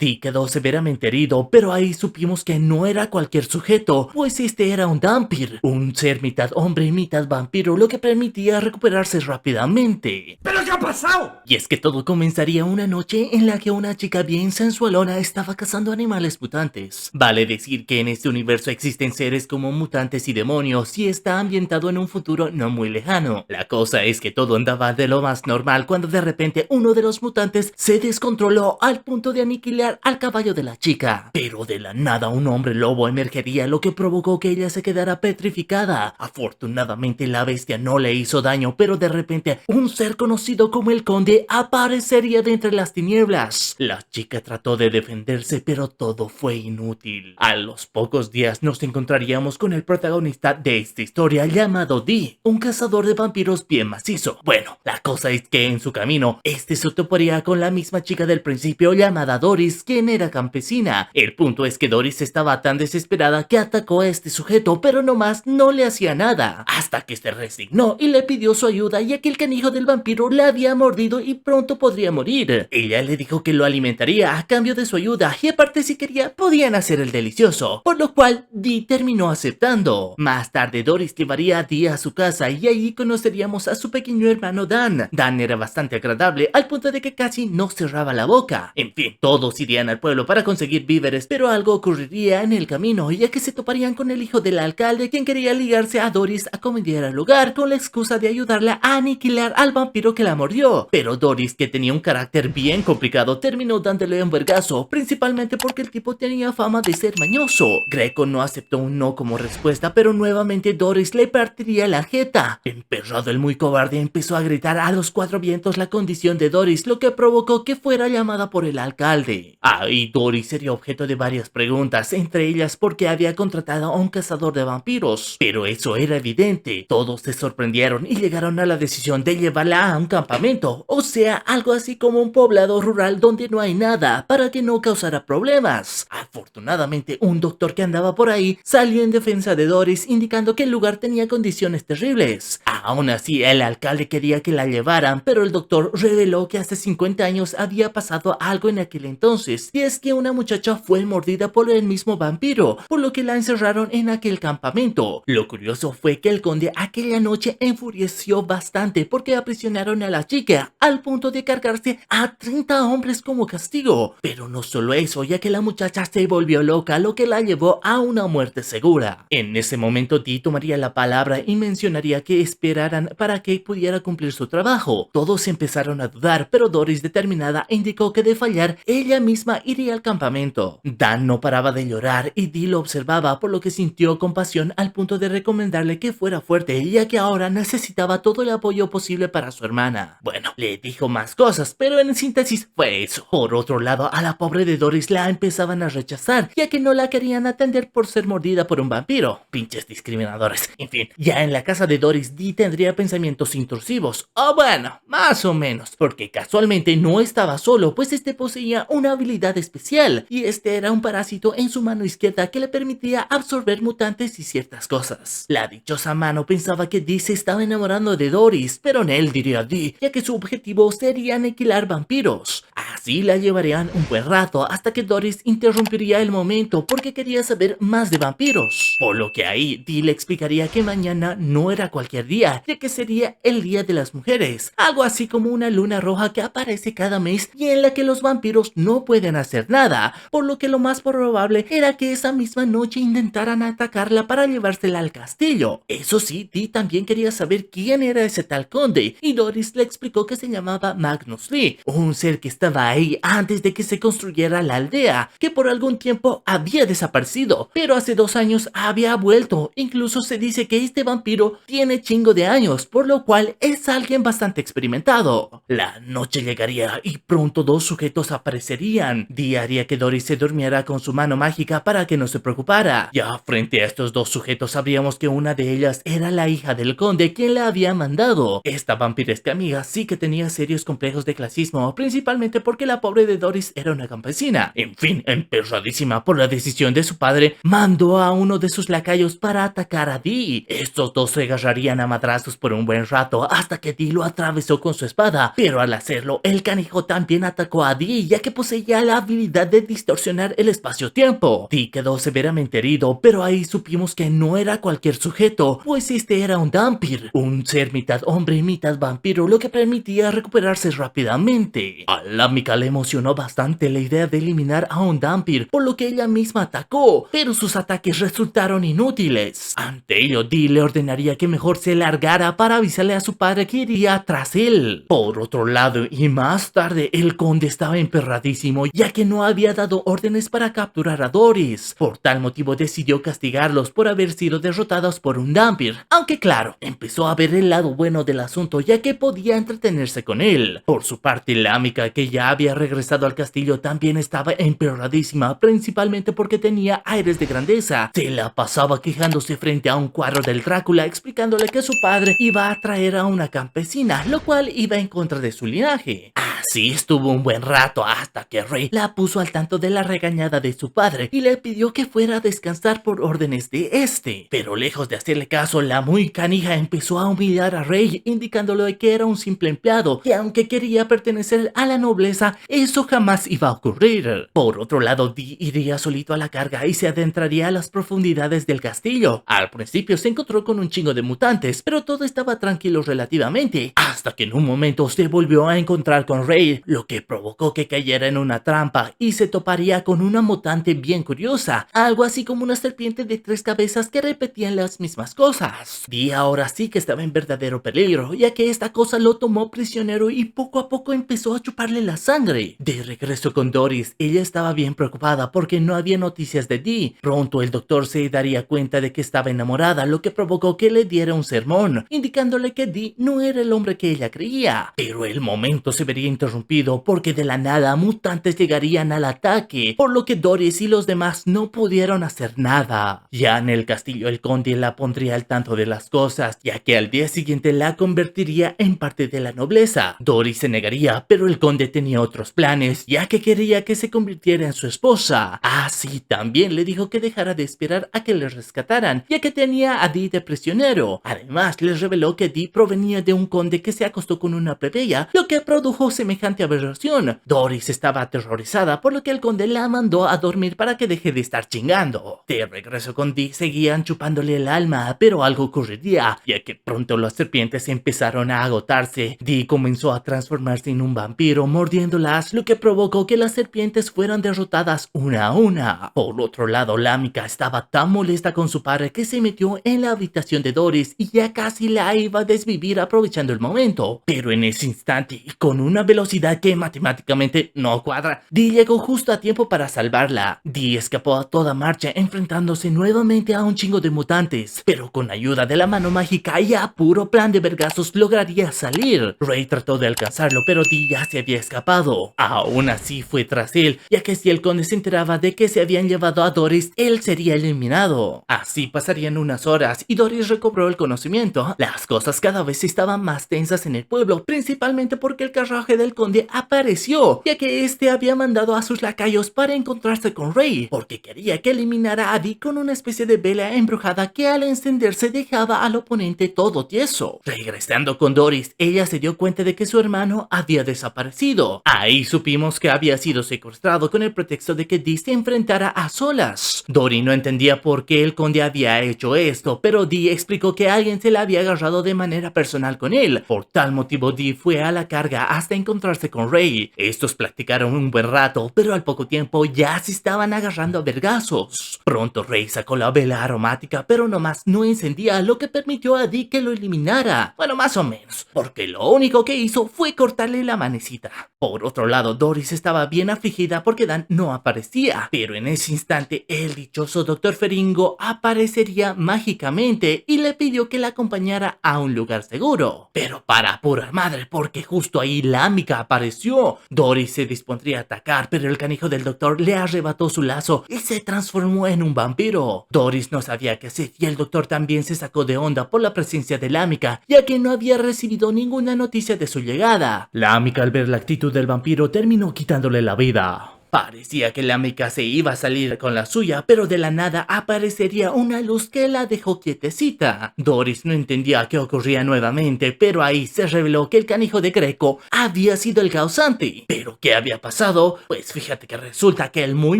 Dee quedó severamente herido, pero ahí supimos que no era cualquier sujeto, pues este era un Dhampir, un ser mitad hombre y mitad vampiro, lo que permitía recuperarse rápidamente. ¿Pero qué ha pasado? Y es que todo comenzaría una noche en la que una chica bien sensualona estaba cazando animales mutantes. Vale decir que en este universo existen seres como mutantes y demonios y está ambientado en un futuro no muy lejano. La cosa es que todo andaba de lo más normal cuando de repente uno de los mutantes se descontroló al punto de aniquilar al caballo de la chica. Pero de la nada un hombre lobo emergería, lo que provocó que ella se quedara petrificada. Afortunadamente la bestia no le hizo daño, pero de repente un ser conocido como el conde aparecería de entre las tinieblas. La chica trató de defenderse, pero todo fue inútil. A los pocos días nos encontraríamos con el protagonista de esta historia llamado Dee, un cazador de vampiros bien macizo. Bueno, la cosa es que en su camino, este se toparía con la misma chica del principio llamada Doris, quien era campesina. El punto es que Doris estaba tan desesperada que atacó a este sujeto, pero nomás no le hacía nada, hasta que se resignó y le pidió su ayuda, ya que el canijo del vampiro la había mordido y pronto podría morir. Ella le dijo que lo alimentaría a cambio de su ayuda, y aparte si quería podían hacer el delicioso, por lo cual Dee terminó aceptando. Más tarde Doris llevaría a Dee a su casa y ahí conoceríamos a su pequeño hermano Dan. Dan era bastante agradable al punto de que casi no cerraba la boca. En fin, todos irían al pueblo para conseguir víveres, pero algo ocurriría en el camino, ya que se toparían con el hijo del alcalde, quien quería ligarse a Doris a comediar al lugar con la excusa de ayudarla a aniquilar al vampiro que la mordió. Pero Doris, que tenía un carácter bien complicado, terminó dándole un vergazo, principalmente porque el tipo tenía fama de ser mañoso. Greco no aceptó un no como respuesta, pero nuevamente Doris le partiría la jeta. Emperrado, el muy cobarde empezó a gritar a los cuatro vientos la condición de Doris, lo que provocó que fuera llamada por el alcalde. Ahí Doris sería objeto de varias preguntas, entre ellas por qué había contratado a un cazador de vampiros. Pero eso era evidente. Todos se sorprendieron y llegaron a la decisión de llevarla a un campamento, o sea, algo así como un poblado rural donde no hay nada, para que no causara problemas. Afortunadamente, un doctor que andaba por ahí salió en defensa de Doris, indicando que el lugar tenía condiciones terribles. Aún así, el alcalde quería que la llevaran, pero el doctor reveló que hace 50 años había pasado algo en aquel entonces, y es que una muchacha fue mordida por el mismo vampiro, por lo que la encerraron en aquel campamento. Lo curioso fue que el conde aquella noche enfureció bastante porque aprisionaron a la chica, al punto de cargarse a 30 hombres como castigo. Pero no solo eso, ya que la muchacha se volvió loca, lo que la llevó a una muerte segura. En ese momento Dee tomaría la palabra y mencionaría que esperaran para que pudiera cumplir su trabajo. Todos empezaron a dudar, pero Doris, determinada, indicó que de fallar, ella misma iría al campamento. Dan no paraba de llorar y Dee lo observaba, por lo que sintió compasión al punto de recomendarle que fuera fuerte, ya que ahora necesitaba todo el apoyo posible para su hermana. Bueno, le dijo más cosas, pero en síntesis fue eso. Por otro lado, a la pobre de Doris la empezaban a rechazar, ya que no la querían atender por ser mordida por un vampiro. Pinches discriminadores. En fin, ya en la casa de Doris, Dee tendría pensamientos intrusivos. O bueno, más o menos, porque casualmente no estaba solo, pues este poseía una habilidad especial, y este era un parásito en su mano izquierda que le permitía absorber mutantes y ciertas cosas. La dichosa mano pensaba que Dee se estaba enamorando de Doris, pero en él diría Dee, ya que su objetivo sería aniquilar vampiros. Así la llevarían un buen rato hasta que Doris interrumpiría el momento porque quería saber más de vampiros. Por lo que ahí Dee le explicaría que mañana no era cualquier día, ya que sería el Día de las Mujeres, algo así como una luna roja que aparece cada mes y en la que los vampiros no pueden hacer nada, por lo que lo más probable era que esa misma noche intentaran atacarla para llevársela al castillo. Eso sí, Dee también quería saber quién era ese tal conde, y Doris le explicó que se llamaba Magnus Lee, un ser que estaba ahí antes de que se construyera la aldea, que por algún tiempo había desaparecido, pero hace 2 años había vuelto. Incluso se dice que este vampiro tiene chingo de años, por lo cual es alguien bastante experimentado. La noche llegaría y pronto 2 sujetos aparecerían. Dee haría que Doris se durmiera con su mano mágica para que no se preocupara. Ya frente a estos 2 sujetos sabríamos que una de ellas era la hija del conde, quien la había mandado. Esta vampiresca amiga sí que tenía serios complejos de clasismo, principalmente porque la pobre de Doris era una campesina. En fin, emperrado Aterradísima por la decisión de su padre, mandó a uno de sus lacayos para atacar a Dee. Estos dos se agarrarían a madrazos por un buen rato hasta que Dee lo atravesó con su espada, pero al hacerlo, el canijo también atacó a Dee, ya que poseía la habilidad de distorsionar el espacio-tiempo. Dee quedó severamente herido, pero ahí supimos que no era cualquier sujeto, pues este era un Dhampir, un ser mitad hombre y mitad vampiro, lo que permitía recuperarse rápidamente. A Lamika le emocionó bastante la idea de eliminar a un Dhampir, por lo que ella misma atacó, pero sus ataques resultaron inútiles. Ante ello, Dee le ordenaría que mejor se largara para avisarle a su padre que iría tras él. Por otro lado, y más tarde, el conde estaba emperradísimo, ya que no había dado órdenes para capturar a Doris. Por tal motivo decidió castigarlos por haber sido derrotados por un Dhampir, aunque claro, empezó a ver el lado bueno del asunto, ya que podía entretenerse con él. Por su parte, Lamika, que ya había regresado al castillo, también estaba emperradísima, principalmente porque tenía aires de grandeza. Se la pasaba quejándose frente a un cuadro del Drácula, explicándole que su padre iba a traer a una campesina, lo cual iba en contra de su linaje. Así estuvo un buen rato hasta que Rey la puso al tanto de la regañada de su padre y le pidió que fuera a descansar por órdenes de este. Pero lejos de hacerle caso, la muy canija empezó a humillar a Rey, indicándole que era un simple empleado, que aunque quería pertenecer a la nobleza, eso jamás iba a ocurrir. Por otro lado, Dee iría solito a la carga y se adentraría a las profundidades del castillo. Al principio se encontró con un chingo de mutantes, pero todo estaba tranquilo relativamente, hasta que en un momento se volvió a encontrar con Rey, lo que provocó que cayera en una trampa y se toparía con una mutante bien curiosa, algo así como una serpiente de 3 cabezas que repetían las mismas cosas. Dee ahora sí que estaba en verdadero peligro, ya que esta cosa lo tomó prisionero y poco a poco empezó a chuparle la sangre. De regreso con Doris, ella estaba bien preocupada porque no había noticias de Dee. Pronto el doctor se daría cuenta de que estaba enamorada, lo que provocó que le diera un sermón, indicándole que Dee no era el hombre que ella creía. Pero el momento se vería interrumpido porque de la nada mutantes llegarían al ataque, por lo que Doris y los demás no pudieron hacer nada. Ya en el castillo, el conde la pondría al tanto de las cosas, ya que al día siguiente la convertiría en parte de la nobleza. Doris se negaría, pero el conde tenía otros planes, ya que quería que se convirtiera en su esposa. Así también le dijo que dejara de esperar a que le rescataran, ya que tenía a Dee de prisionero. Además, les reveló que Dee provenía de un conde que se acostó con una plebeya, lo que produjo semejante aberración. Doris estaba aterrorizada, por lo que el conde la mandó a dormir para que deje de estar chingando. De regreso con Dee, seguían chupándole el alma, pero algo ocurriría, ya que pronto las serpientes empezaron a agotarse. Dee comenzó a transformarse en un vampiro, mordiéndolas, lo que provocó que las serpientes fueran derrotadas una a una. Por otro lado, Lamika estaba tan molesta con su padre que se metió en la habitación de Doris y ya casi la iba a desvivir aprovechando el momento. Pero en ese instante, y con una velocidad que matemáticamente no cuadra, Dee llegó justo a tiempo para salvarla. Dee escapó a toda marcha, enfrentándose nuevamente a un chingo de mutantes, pero con ayuda de la mano mágica y a puro plan de vergazos lograría salir. Rey trató de alcanzarlo, pero Dee ya se había escapado. Aún así fue tras él, ya que si el conde se enteraba de que se habían llevado a Doris, él sería eliminado. Así pasarían unas horas y Doris recobró el conocimiento. Las cosas cada vez estaban más tensas en el pueblo, principalmente porque el carruaje del conde apareció, ya que este había mandado a sus lacayos para encontrarse con Rey, porque quería que eliminara a Dee con una especie de vela embrujada que al encenderse dejaba al oponente todo tieso. Regresando con Doris, ella se dio cuenta de que su hermano había desaparecido. Ahí supimos que había sido secuestrado con el pretexto de que Dee se enfrentara a solas. Dory no entendía por qué el conde había hecho esto, pero Dee explicó que alguien se la había agarrado de manera personal con él. Por tal motivo, Dee fue a la carga hasta encontrarse con Rey. Estos platicaron un buen rato, pero al poco tiempo ya se estaban agarrando a vergazos. Pronto Rey sacó la vela aromática, pero nomás no encendía, lo que permitió a Dee que lo eliminara. Bueno, más o menos, porque lo único que hizo fue cortarle la manecita. Por otro lado, Doris estaba bien afligida porque Dan no aparecía, pero en ese instante el dichoso Dr. Feringo aparecería mágicamente y le pidió que la acompañara a un lugar seguro. Pero para pura madre, porque justo ahí Lamika apareció. Doris se dispondría a atacar, pero el canijo del doctor le arrebató su lazo y se transformó en un vampiro. Doris no sabía qué hacer y el doctor también se sacó de onda por la presencia de Lamika, ya que no había recibido ninguna noticia de su llegada. Lamika, al ver la actitud del vampiro, terminó quitándole la vida. Parecía que la mica se iba a salir con la suya, pero de la nada aparecería una luz que la dejó quietecita. Doris no entendía qué ocurría nuevamente, pero ahí se reveló que el canijo de Greco había sido el causante. ¿Pero qué había pasado? Pues fíjate que resulta que el muy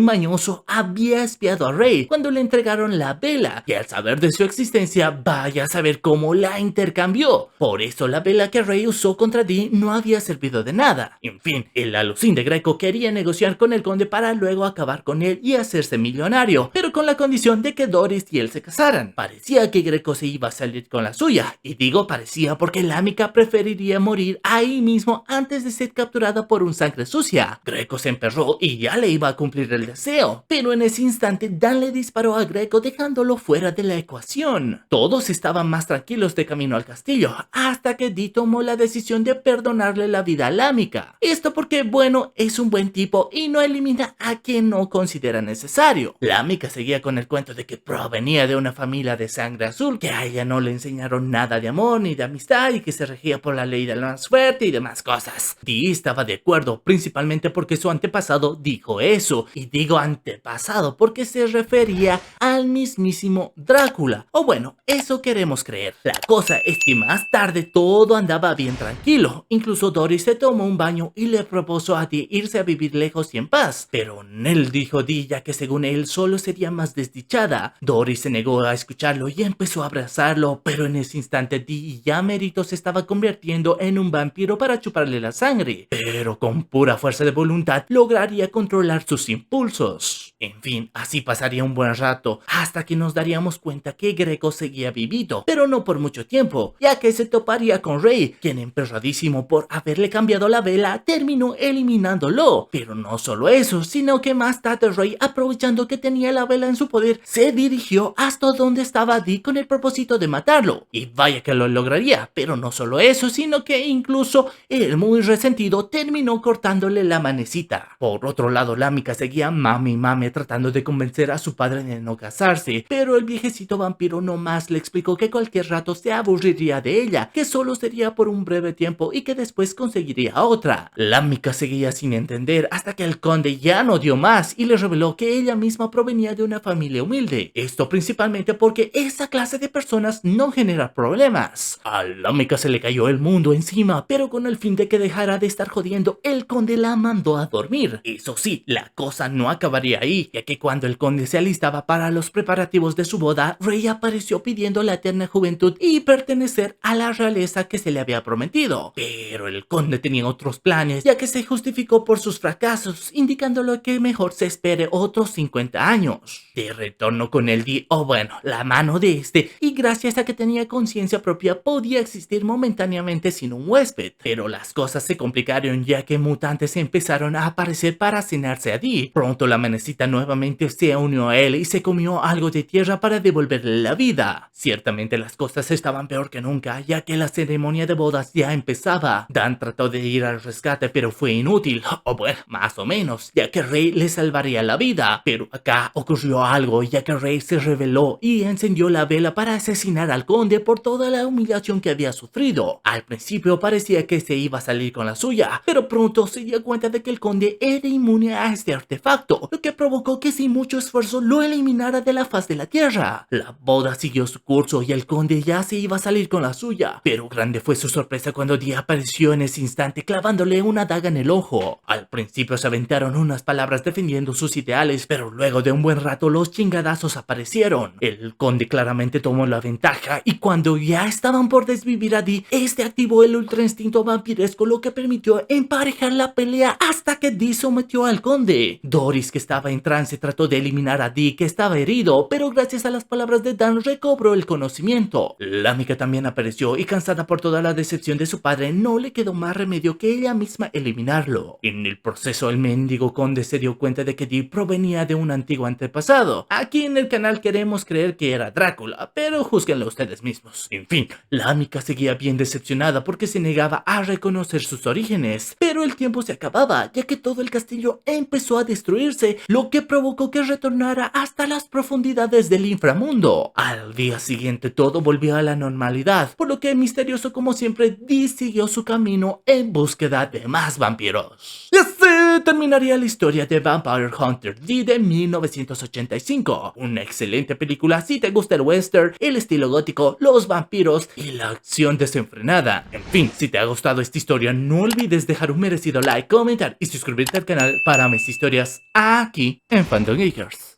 mañoso había espiado a Ray cuando le entregaron la vela, y al saber de su existencia, vaya a saber cómo la intercambió. Por eso la vela que Ray usó contra Dee no había servido de nada. En fin, el alucín de Greco quería negociar con el conde para luego acabar con él y hacerse millonario, pero con la condición de que Doris y él se casaran. Parecía que Greco se iba a salir con la suya, y digo parecía porque la mica preferiría morir ahí mismo antes de ser capturada por un sangre sucia. Greco se emperró y ya le iba a cumplir el deseo, pero en ese instante Dan le disparó a Greco dejándolo fuera de la ecuación. Todos estaban más tranquilos de camino al castillo, hasta que Dee tomó la decisión de perdonarle la vida a la mica. Esto porque, bueno, es un buen tipo y no elimina a quien no considera necesario. La mica seguía con el cuento de que provenía de una familia de sangre azul, que a ella no le enseñaron nada de amor ni de amistad y que se regía por la ley del más fuerte y demás cosas. Dee estaba de acuerdo, principalmente porque su antepasado dijo eso, y digo antepasado porque se refería al mismísimo Drácula, o bueno, eso queremos creer. La cosa es que más tarde todo andaba bien tranquilo, incluso Doris se tomó un baño y le propuso a Dee irse a vivir lejos y en paz, pero Nell dijo Dee ya que según él solo sería más desdichada. Doris se negó a escucharlo y empezó a abrazarlo, pero en ese instante Dee ya merito se estaba convirtiendo en un vampiro para chuparle la sangre, pero con pura fuerza de voluntad lograría controlar sus impulsos. En fin, así pasaría un buen rato, hasta que nos daríamos cuenta que Greco seguía vivido, pero no por mucho tiempo, ya que se toparía con Ray, quien emperradísimo por haberle cambiado la vela, terminó eliminándolo. Pero no solo eso, sino que más tarde Ray, aprovechando que tenía la vela en su poder, se dirigió hasta donde estaba Dee con el propósito de matarlo. Y vaya que lo lograría, pero no solo eso, sino que incluso él, muy resentido, terminó cortándole la manecita. Por otro lado, la mica seguía mame tratando de convencer a su padre de no casarse, pero el viejecito vampiro nomás le explicó que cualquier rato se aburriría de ella, que solo sería por un breve tiempo y que después conseguiría otra. La mica seguía sin entender hasta que el conde ya no dio más y le reveló que ella misma provenía de una familia humilde. Esto principalmente porque esa clase de personas no genera problemas. A la mica se le cayó el mundo encima, pero con el fin de que dejara de estar jodiendo, el conde la mandó a dormir. Eso sí, la cosa no acabaría ahí, ya que cuando el conde se alistaba para los preparativos de su boda, Ray apareció pidiendo la eterna juventud y pertenecer a la realeza que se le había prometido. Pero el conde tenía otros planes, ya que se justificó por sus fracasos, indicándole que mejor se espere otros 50 años. De retorno con el Dee, o bueno, la mano de este, y gracias a que tenía conciencia propia, podía existir momentáneamente sin un huésped. Pero las cosas se complicaron, ya que mutantes empezaron a aparecer para cenarse a Dee. Pronto la manecita nuevamente se unió a él y se comió algo de tierra para devolverle la vida. Ciertamente las cosas estaban peor que nunca, ya que la ceremonia de bodas ya empezaba. Dan trató de ir al rescate, pero fue inútil, o bueno, más o menos, ya que Ray le salvaría la vida. Pero acá ocurrió algo, ya que Ray se rebeló y encendió la vela para asesinar al conde por toda la humillación que había sufrido. Al principio parecía que se iba a salir con la suya, pero pronto se dio cuenta de que el conde era inmune a este artefacto, lo que provocó que sin mucho esfuerzo lo eliminara de la faz de la tierra. La boda siguió su curso y el conde ya se iba a salir con la suya, pero grande fue su sorpresa cuando Dee apareció en ese instante clavándole una daga en el ojo. Al principio se aventaron unas palabras defendiendo sus ideales, pero luego de un buen rato los chingadazos aparecieron. El conde claramente tomó la ventaja y cuando ya estaban por desvivir a Dee, este activó el ultra instinto vampiresco, lo que permitió emparejar la pelea hasta que Dee sometió al conde. Doris, que estaba en trance, trató de eliminar a Dee, que estaba herido, pero gracias a las palabras de Dan recobró el conocimiento. La mica también apareció y, cansada por toda la decepción de su padre, no le quedó más remedio que ella misma eliminarlo. En el proceso, el mendigo conde se dio cuenta de que Dee provenía de un antiguo antepasado. Aquí en el canal queremos creer que era Drácula, pero júzguenlo ustedes mismos. En fin, la mica seguía bien decepcionada porque se negaba a reconocer sus orígenes, pero el tiempo se acababa, ya que todo el castillo empezó a destruirse, lo que provocó que retornara hasta las profundidades del inframundo. Al día siguiente todo volvió a la normalidad, por lo que misterioso como siempre, Dee siguió su camino en búsqueda de más vampiros. ¡Ya sé! se terminaría la historia de Vampire Hunter D de 1985. Una excelente película si te gusta el western, el estilo gótico, los vampiros y la acción desenfrenada. En fin, si te ha gustado esta historia, no olvides dejar un merecido like, comentar y suscribirte al canal para más historias aquí en Fandom Geekers.